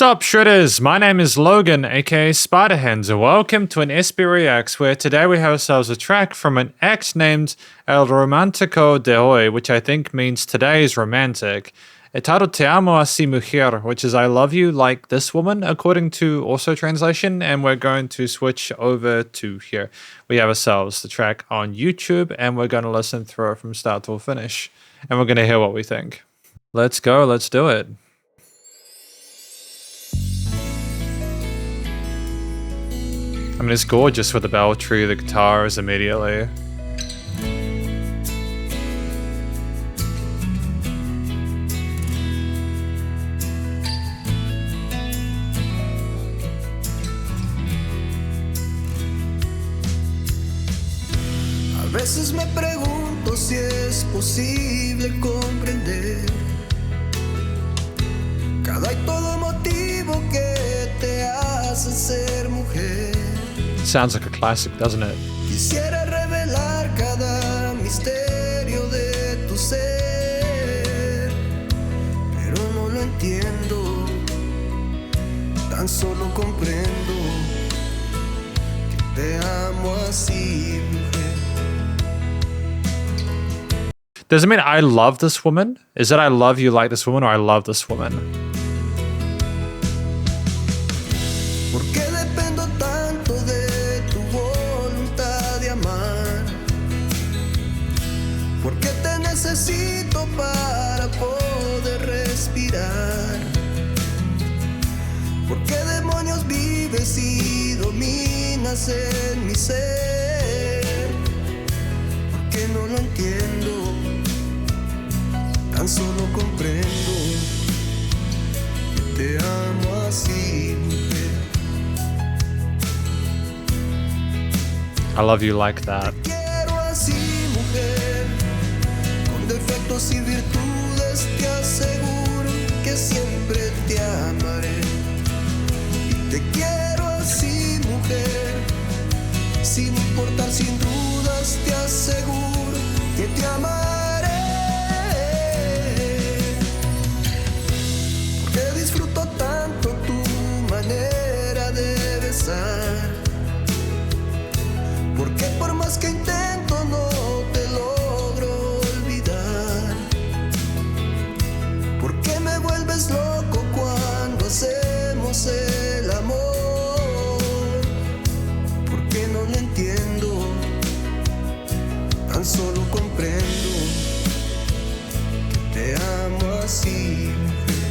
Sup Shredders, my name is Logan aka Spiderhands and welcome to an SB Reacts where today we have ourselves a track from an act named El Romantico de Hoy, which I think means today is romantic. Titled Te amo así mujer, which is I love you like this woman according to also translation, and we're going to switch over to here. We have ourselves the track on YouTube and we're going to listen through it from start to finish and we're going to hear what we think. Let's go, let's do it. I mean, it's gorgeous with the beltry, the guitars immediately. A veces me pregunto si es posible comprender cada y todo motivo que te hace ser mujer. Sounds like a classic, doesn't it? Quisiera revelar cada misterio de tu ser, pero no lo entiendo, tan solo comprendo que te amo así, mujer. Does it mean I love this woman? Is it I love you like this woman or I love this woman? ¿Por qué dependo tanto de tu voluntad de amar? ¿Por qué te necesito para poder respirar? ¿Por qué demonios vives y dominas en mi ser? ¿Por qué no lo entiendo? Tan solo comprendo que te amo así, mujer. I love you like that. Te quiero así, mujer, con defectos y virtudes te aseguro que siempre te amaré. Y te quiero así, mujer, sin importar, sin dudas, te aseguro que te amaré. Porque disfruto tanto tu manera de besar. Porque por más que intento no te logro olvidar. Porque me vuelves loco cuando hacemos el amor. Porque no lo entiendo, tan solo comprendo que te amo así, mujer.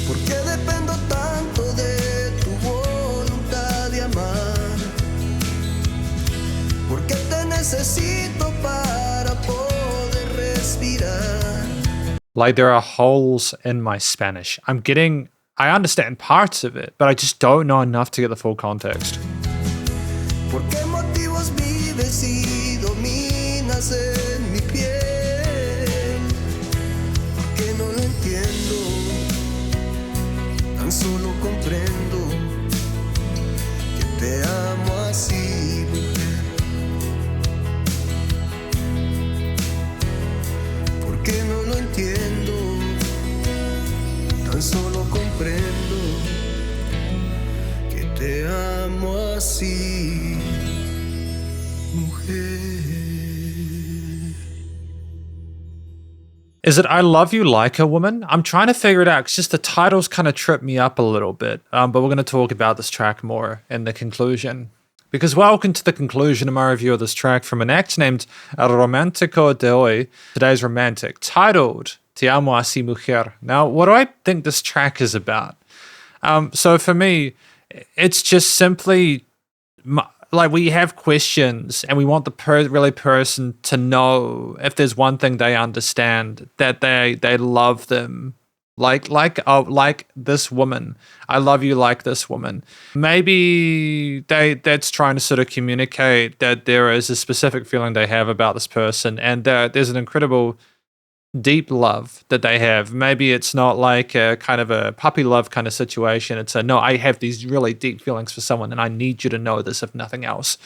¿Por qué dependo tanto de tu voluntad de amar? ¿Por qué te necesito para poder respirar? Like there are holes in my Spanish. I understand parts of it, but I just don't know enough to get the full context. ¿Por qué motivos vives y dominas en mi piel? ¿Por qué no lo entiendo? Tan solo comprendo que te amo así, mujer. ¿Por qué no lo entiendo? Tan solo comprendo que te amo así, mujer. Is it I love you like a woman? I'm trying to figure it out because just the titles kind of trip me up a little bit. But we're going to talk about this track more in the conclusion. Because welcome to the conclusion of my review of this track from an act named El Romantico de Hoy, today's romantic, titled Te amo así mujer. Now, what do I think this track is about? So for me, it's just simply like we have questions and we want the person to know if there's one thing they understand, that they love them like this woman. I love you like this woman. Maybe that's trying to sort of communicate that there is a specific feeling they have about this person and that there's an incredible deep love that they have. Maybe it's not like a kind of a puppy love kind of situation. It's a, no, I have these really deep feelings for someone and I need you to know this if nothing else.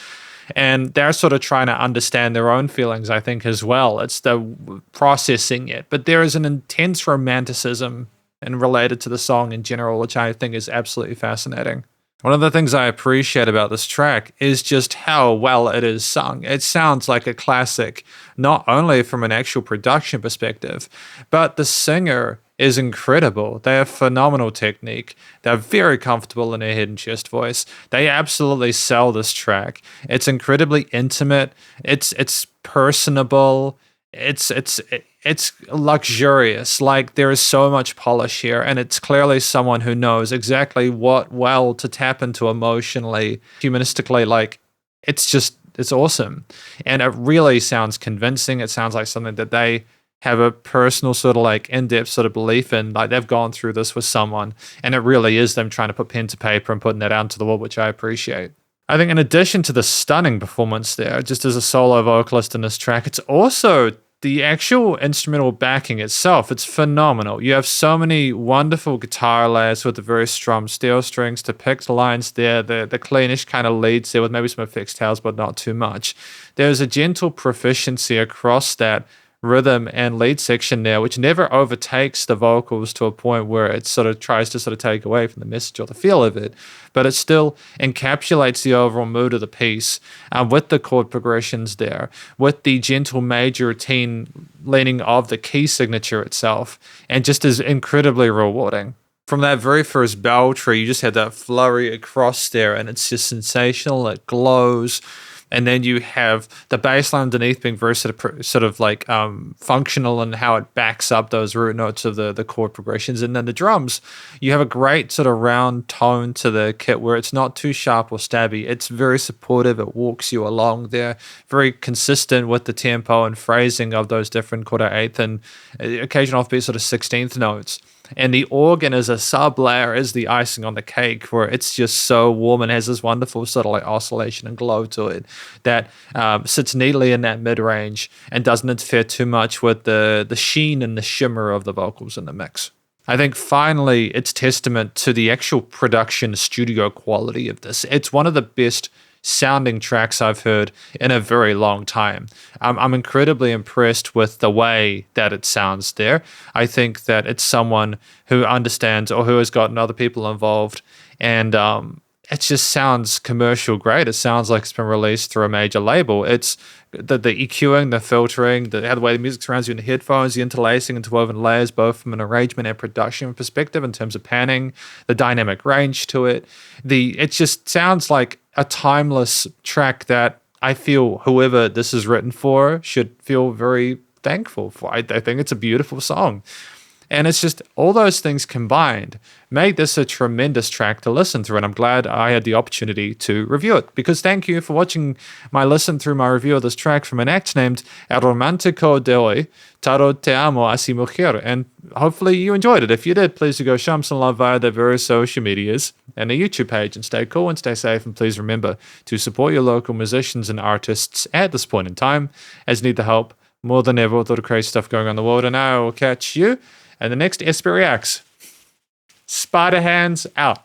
And they're sort of trying to understand their own feelings, I think, as well. It's the processing it. But there is an intense romanticism and related to the song in general, which I think is absolutely fascinating. One of the things I appreciate about this track is just how well it is sung. It sounds like a classic, not only from an actual production perspective, but the singer is incredible. They have phenomenal technique. They're very comfortable in their head and chest voice. They absolutely sell this track. It's incredibly intimate. It's personable. It's luxurious. Like, there is so much polish here, and it's clearly someone who knows exactly what well to tap into emotionally, humanistically. Like, it's awesome, and it really sounds convincing. It sounds like something that they have a personal sort of like in-depth sort of belief in. Like, they've gone through this with someone, and it really is them trying to put pen to paper and putting that out into the world, which I appreciate. I think in addition to the stunning performance there, just as a solo vocalist in this track, it's also the actual instrumental backing itself. It's phenomenal. You have so many wonderful guitar layers with the very strong steel strings to pick the lines there, the cleanish kind of leads there with maybe some effects tails, but not too much. There's a gentle proficiency across that rhythm and lead section there, which never overtakes the vocals to a point where it sort of tries to sort of take away from the message or the feel of it, but it still encapsulates the overall mood of the piece, with the chord progressions there, with the gentle major routine leaning of the key signature itself, and just is incredibly rewarding. From that very first bell tree, you just had that flurry across there, and it's just sensational. It glows. And then you have the bass line underneath being very sort of like functional in how it backs up those root notes of the chord progressions. And then the drums, you have a great sort of round tone to the kit where it's not too sharp or stabby. It's very supportive. It walks you along there, very consistent with the tempo and phrasing of those different quarter eighth and occasional offbeat sort of 16th notes. And the organ as a sub layer is the icing on the cake, where it's just so warm and has this wonderful sort of like oscillation and glow to it that sits neatly in that mid range and doesn't interfere too much with the sheen and the shimmer of the vocals in the mix. I think finally it's testament to the actual production studio quality of this. It's one of the best sounding tracks I've heard in a very long time. I'm incredibly impressed with the way that it sounds there. I think that it's someone who understands or who has gotten other people involved, and it just sounds commercial great. It sounds like it's been released through a major label. It's the EQing, the filtering, how the way the music surrounds you in the headphones, the interlacing into woven layers, both from an arrangement and production perspective in terms of panning, the dynamic range to it. It just sounds like a timeless track that I feel whoever this is written for should feel very thankful for. I think it's a beautiful song. And it's just all those things combined make this a tremendous track to listen through. And I'm glad I had the opportunity to review it, because thank you for watching my listen through my review of this track from an act named El Romantico de Hoy, Taro Te Amo Así Mujer. And hopefully you enjoyed it. If you did, please do go show them some love via their various social medias and their YouTube page, and stay cool and stay safe. And please remember to support your local musicians and artists at this point in time, as you need the help more than ever with all the crazy stuff going on in the world. And I will catch you and the next SP Reacts. Spiderhands out.